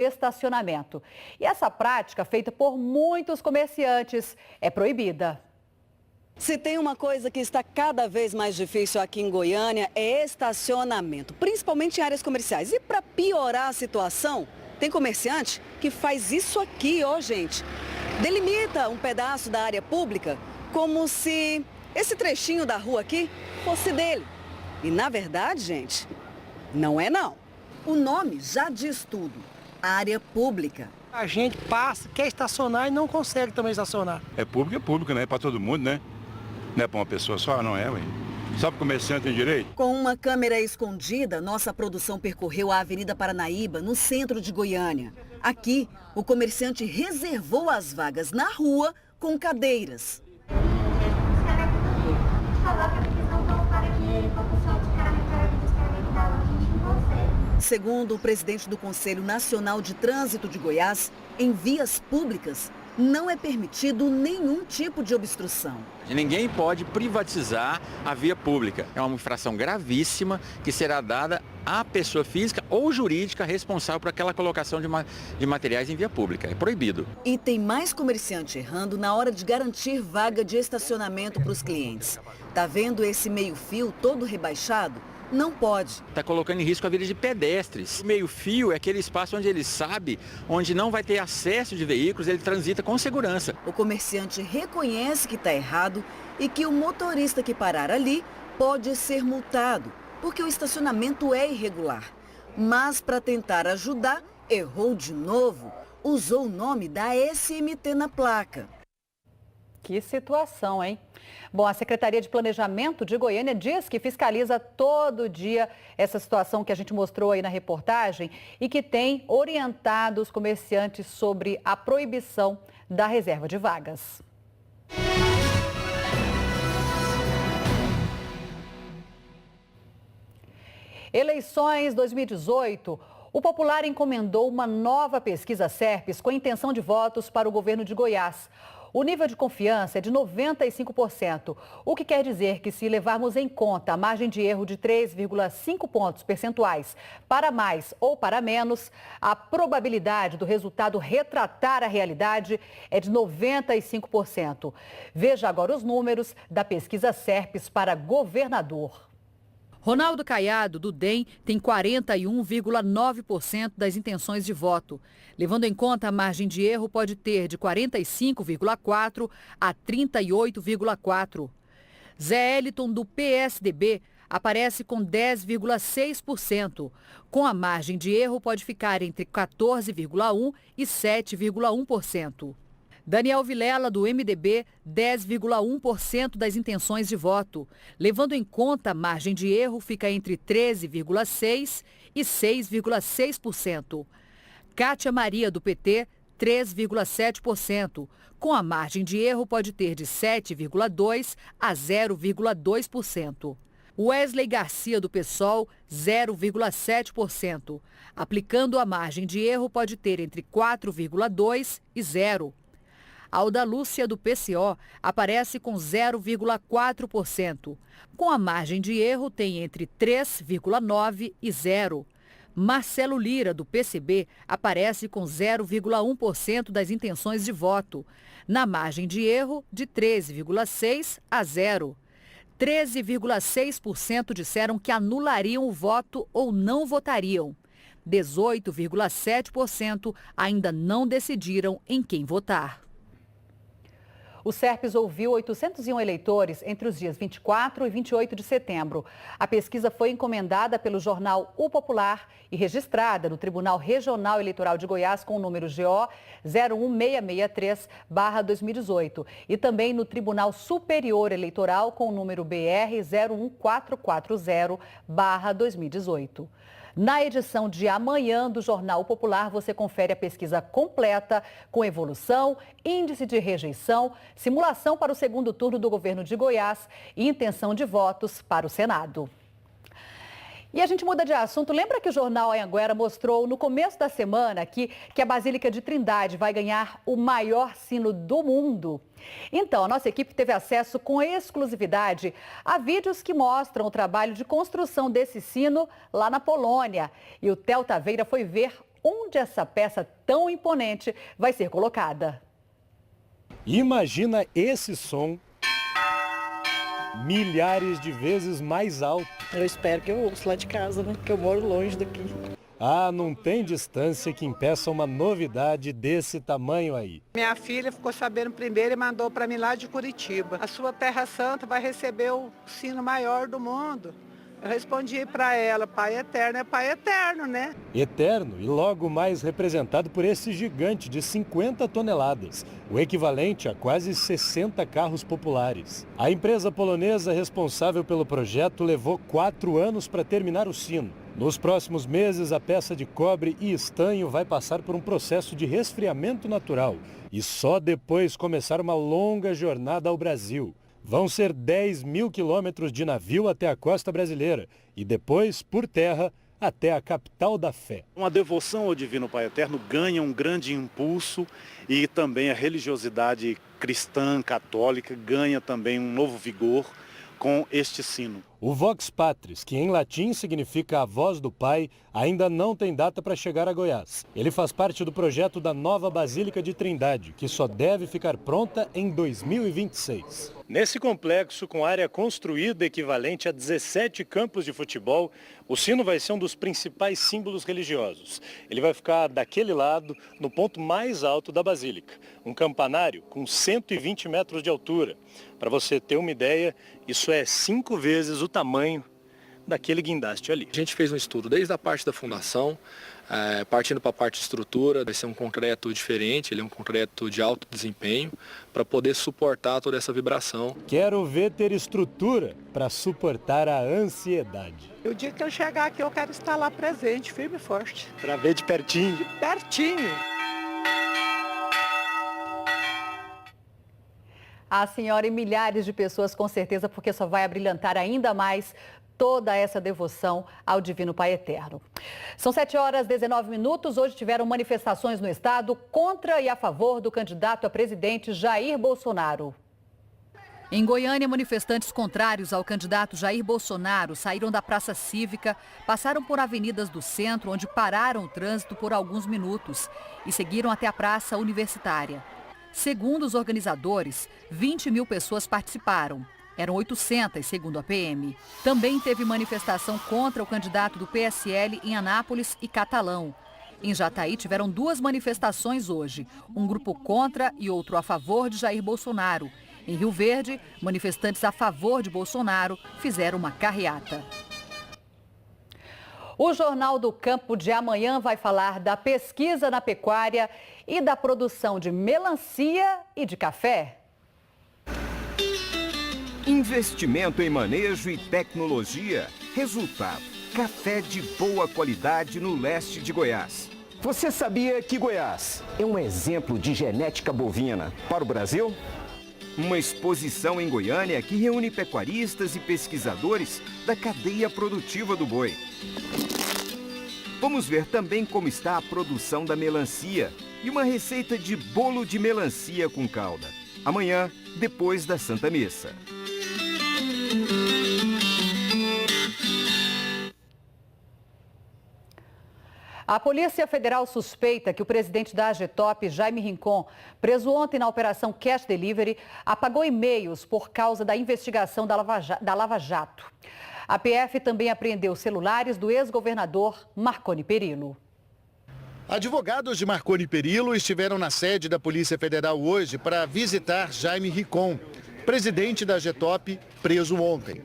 estacionamento. E essa prática, feita por muitos comerciantes, é proibida. Se tem uma coisa que está cada vez mais difícil aqui em Goiânia é estacionamento, principalmente em áreas comerciais. E para piorar a situação, tem comerciante que faz isso aqui, ó, gente. Delimita um pedaço da área pública como se esse trechinho da rua aqui fosse dele. E na verdade, gente, não é não. O nome já diz tudo. Área pública. A gente passa, quer estacionar e não consegue também estacionar. É público, né? É para todo mundo, né? Não é para uma pessoa só, não é, ué. Só para o comerciante tem direito? Com uma câmera escondida, nossa produção percorreu a Avenida Paranaíba, no centro de Goiânia. Aqui, o comerciante reservou as vagas na rua com cadeiras. Segundo o presidente do Conselho Nacional de Trânsito de Goiás, em vias públicas não é permitido nenhum tipo de obstrução. Ninguém pode privatizar a via pública. É uma infração gravíssima que será dada à pessoa física ou jurídica responsável por aquela colocação de materiais em via pública. É proibido. E tem mais comerciante errando na hora de garantir vaga de estacionamento para os clientes. Tá vendo esse meio-fio todo rebaixado? Não pode. Está colocando em risco a vida de pedestres. O meio-fio é aquele espaço onde ele sabe, onde não vai ter acesso de veículos, ele transita com segurança. O comerciante reconhece que está errado e que o motorista que parar ali pode ser multado, porque o estacionamento é irregular. Mas para tentar ajudar, errou de novo. Usou o nome da SMT na placa. Que situação, hein? Bom, a Secretaria de Planejamento de Goiânia diz que fiscaliza todo dia essa situação que a gente mostrou aí na reportagem e que tem orientado os comerciantes sobre a proibição da reserva de vagas. Eleições 2018. O Popular encomendou uma nova pesquisa SERPES com intenção de votos para o governo de Goiás. O nível de confiança é de 95%, o que quer dizer que se levarmos em conta a margem de erro de 3,5 pontos percentuais para mais ou para menos, a probabilidade do resultado retratar a realidade é de 95%. Veja agora os números da pesquisa SERPES para governador. Ronaldo Caiado, do DEM, tem 41,9% das intenções de voto. Levando em conta a margem de erro, pode ter de 45,4% a 38,4%. Zé Eliton, do PSDB, aparece com 10,6%. Com a margem de erro, pode ficar entre 14,1% e 7,1%. Daniel Vilela, do MDB, 10,1% das intenções de voto. Levando em conta a margem de erro, fica entre 13,6% e 6,6%. Cátia Maria, do PT, 3,7%. Com a margem de erro, pode ter de 7,2% a 0,2%. Wesley Garcia, do PSOL, 0,7%. Aplicando a margem de erro, pode ter entre 4,2% e 0%. Alda Lúcia, do PCO, aparece com 0,4%. Com a margem de erro, tem entre 3,9% e 0%. Marcelo Lira, do PCB, aparece com 0,1% das intenções de voto. Na margem de erro, de 13,6% a 0%. 13,6% disseram que anulariam o voto ou não votariam. 18,7% ainda não decidiram em quem votar. O SERPES ouviu 801 eleitores entre os dias 24 e 28 de setembro. A pesquisa foi encomendada pelo jornal O Popular e registrada no Tribunal Regional Eleitoral de Goiás com o número GO 01663/2018 e também no Tribunal Superior Eleitoral com o número BR 01440/2018. Na edição de amanhã do Jornal Popular, você confere a pesquisa completa com evolução, índice de rejeição, simulação para o segundo turno do governo de Goiás e intenção de votos para o Senado. E a gente muda de assunto. Lembra que o Jornal Anhanguera mostrou no começo da semana que a Basílica de Trindade vai ganhar o maior sino do mundo? Então, a nossa equipe teve acesso com exclusividade a vídeos que mostram o trabalho de construção desse sino lá na Polônia. E o Theo Taveira foi ver onde essa peça tão imponente vai ser colocada. Imagina esse som milhares de vezes mais alto. Eu espero que eu ouça lá de casa, né? Que eu moro longe daqui. Ah, não tem distância que impeça uma novidade desse tamanho aí. Minha filha ficou sabendo primeiro e mandou para mim lá de Curitiba. A sua Terra Santa vai receber o sino maior do mundo. Eu respondi para ela, Pai Eterno é Pai Eterno, né? Eterno e logo mais representado por esse gigante de 50 toneladas, o equivalente a quase 60 carros populares. A empresa polonesa responsável pelo projeto levou 4 anos para terminar o sino. Nos próximos meses, a peça de cobre e estanho vai passar por um processo de resfriamento natural e só depois começar uma longa jornada ao Brasil. Vão ser 10 mil quilômetros de navio até a costa brasileira e depois, por terra, até a capital da fé. Uma devoção ao Divino Pai Eterno ganha um grande impulso e também a religiosidade cristã, católica, ganha também um novo vigor com este sino. O Vox Patris, que em latim significa a voz do Pai, ainda não tem data para chegar a Goiás. Ele faz parte do projeto da nova Basílica de Trindade, que só deve ficar pronta em 2026. Nesse complexo, com área construída equivalente a 17 campos de futebol, o sino vai ser um dos principais símbolos religiosos. Ele vai ficar daquele lado, no ponto mais alto da Basílica, um campanário com 120 metros de altura. Para você ter uma ideia, isso é 5 vezes o tamanho daquele guindaste ali. A gente fez um estudo desde a parte da fundação, partindo para a parte de estrutura, vai ser um concreto diferente, ele é um concreto de alto desempenho, para poder suportar toda essa vibração. Quero ver ter estrutura para suportar a ansiedade. O dia que eu chegar aqui, eu quero estar lá presente, firme e forte. Para ver de pertinho. De pertinho. A senhora e milhares de pessoas, com certeza, porque só vai abrilhantar ainda mais toda essa devoção ao Divino Pai Eterno. São 7h19. Hoje tiveram manifestações no estado contra e a favor do candidato a presidente Jair Bolsonaro. Em Goiânia, manifestantes contrários ao candidato Jair Bolsonaro saíram da Praça Cívica, passaram por avenidas do centro, onde pararam o trânsito por alguns minutos e seguiram até a Praça Universitária. Segundo os organizadores, 20 mil pessoas participaram. Eram 800, segundo a PM. Também teve manifestação contra o candidato do PSL em Anápolis e Catalão. Em Jataí, tiveram 2 manifestações hoje. Um grupo contra e outro a favor de Jair Bolsonaro. Em Rio Verde, manifestantes a favor de Bolsonaro fizeram uma carreata. O Jornal do Campo de amanhã vai falar da pesquisa na pecuária e da produção de melancia e de café. Investimento em manejo e tecnologia. Resultado: café de boa qualidade no leste de Goiás. Você sabia que Goiás é um exemplo de genética bovina para o Brasil? Uma exposição em Goiânia que reúne pecuaristas e pesquisadores da cadeia produtiva do boi. Vamos ver também como está a produção da melancia e uma receita de bolo de melancia com calda. Amanhã, depois da Santa Missa. A Polícia Federal suspeita que o presidente da AGETOP, Jaime Rincon, preso ontem na Operação Cash Delivery, apagou e-mails por causa da investigação da Lava Jato. A PF também apreendeu celulares do ex-governador Marconi Perillo. Advogados de Marconi Perillo estiveram na sede da Polícia Federal hoje para visitar Jaime Rincon, presidente da AGETOP, preso ontem.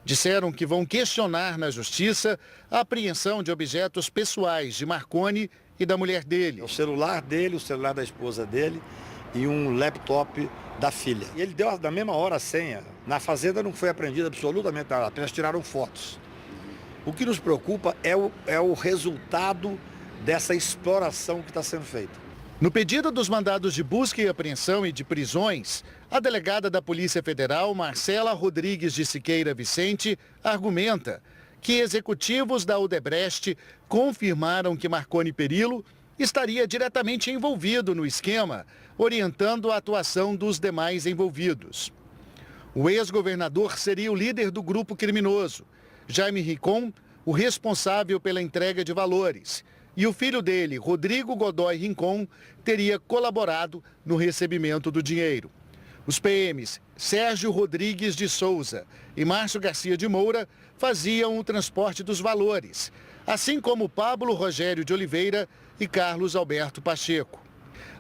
Disseram que vão questionar na Justiça a apreensão de objetos pessoais de Marconi e da mulher dele. O celular dele, o celular da esposa dele e um laptop da filha. E ele deu na mesma hora a senha. Na fazenda não foi apreendido absolutamente nada, apenas tiraram fotos. O que nos preocupa é o resultado dessa exploração que está sendo feita. No pedido dos mandados de busca e apreensão e de prisões, a delegada da Polícia Federal, Marcela Rodrigues de Siqueira Vicente, argumenta que executivos da Odebrecht confirmaram que Marconi Perillo estaria diretamente envolvido no esquema, orientando a atuação dos demais envolvidos. O ex-governador seria o líder do grupo criminoso, Jaime Rincon, o responsável pela entrega de valores, e o filho dele, Rodrigo Godoy Rincon, teria colaborado no recebimento do dinheiro. Os PMs Sérgio Rodrigues de Souza e Márcio Garcia de Moura faziam o transporte dos valores, assim como Pablo Rogério de Oliveira e Carlos Alberto Pacheco.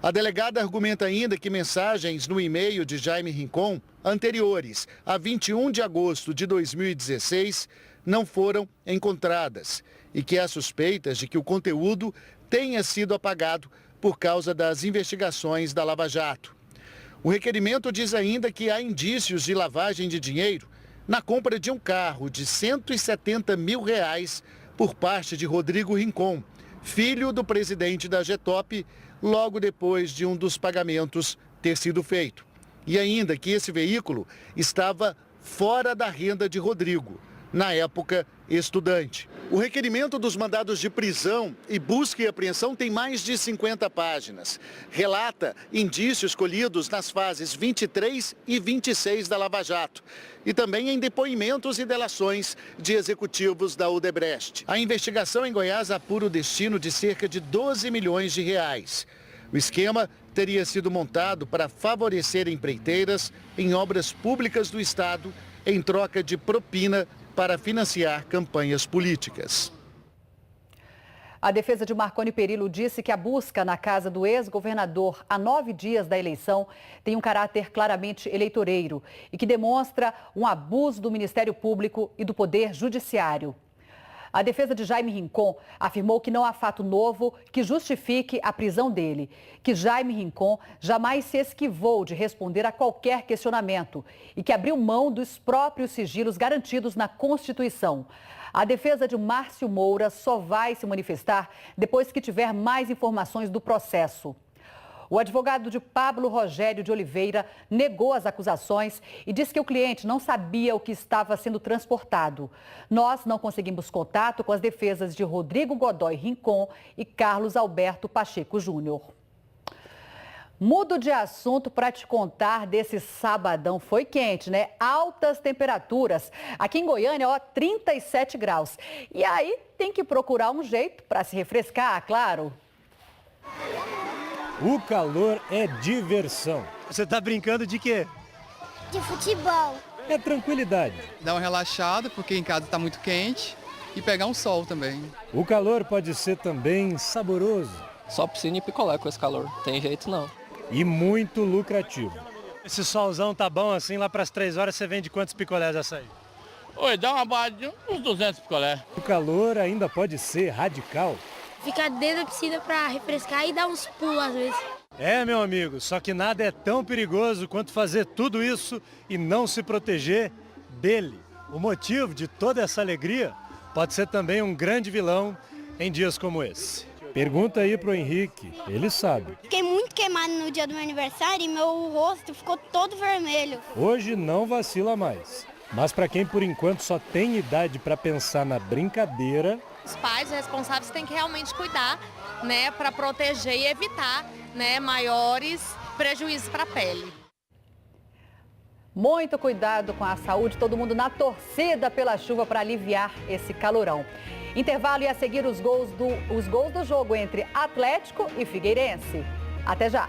A delegada argumenta ainda que mensagens no e-mail de Jaime Rincon, anteriores a 21 de agosto de 2016, não foram encontradas e que há suspeitas de que o conteúdo tenha sido apagado por causa das investigações da Lava Jato. O requerimento diz ainda que há indícios de lavagem de dinheiro na compra de um carro de R$170 mil por parte de Rodrigo Rincon, filho do presidente da Getop, logo depois de um dos pagamentos ter sido feito. E ainda que esse veículo estava fora da renda de Rodrigo, na época estudante. O requerimento dos mandados de prisão e busca e apreensão tem mais de 50 páginas. Relata indícios colhidos nas fases 23 e 26 da Lava Jato e também em depoimentos e delações de executivos da Odebrecht. A investigação em Goiás apura o destino de cerca de 12 milhões de reais. O esquema teria sido montado para favorecer empreiteiras em obras públicas do Estado em troca de propina para financiar campanhas políticas. A defesa de Marconi Perillo disse que a busca na casa do ex-governador a 9 dias da eleição tem um caráter claramente eleitoreiro e que demonstra um abuso do Ministério Público e do Poder Judiciário. A defesa de Jaime Rincon afirmou que não há fato novo que justifique a prisão dele, que Jaime Rincon jamais se esquivou de responder a qualquer questionamento e que abriu mão dos próprios sigilos garantidos na Constituição. A defesa de Márcio Moura só vai se manifestar depois que tiver mais informações do processo. O advogado de Pablo Rogério de Oliveira negou as acusações e disse que o cliente não sabia o que estava sendo transportado. Nós não conseguimos contato com as defesas de Rodrigo Godoy Rincon e Carlos Alberto Pacheco Júnior. Mudo de assunto para te contar desse sabadão. Foi quente, né? Altas temperaturas. Aqui em Goiânia, 37 graus. E aí tem que procurar um jeito para se refrescar, claro. O calor é diversão. Você tá brincando de quê? De futebol. É tranquilidade. Dá uma relaxada porque em casa está muito quente e pegar um sol também. O calor pode ser também saboroso. Só piscina e picolé com esse calor. Tem jeito não. E muito lucrativo. Esse solzão tá bom assim, lá para as 3 horas você vende quantos picolés açaí? Oi, dá uma barra de uns 200 picolé. O calor ainda pode ser radical. Ficar dentro da piscina para refrescar e dar uns pulos às vezes. É, meu amigo, só que nada é tão perigoso quanto fazer tudo isso e não se proteger dele. O motivo de toda essa alegria pode ser também um grande vilão em dias como esse. Pergunta aí pro Henrique, ele sabe. Fiquei muito queimado no dia do meu aniversário e meu rosto ficou todo vermelho. Hoje não vacila mais. Mas para quem por enquanto só tem idade para pensar na brincadeira... Os pais responsáveis têm que realmente cuidar, né, para proteger e evitar, né, maiores prejuízos para a pele. Muito cuidado com a saúde, todo mundo na torcida pela chuva para aliviar esse calorão. Intervalo e a seguir os gols do jogo entre Atlético e Figueirense. Até já!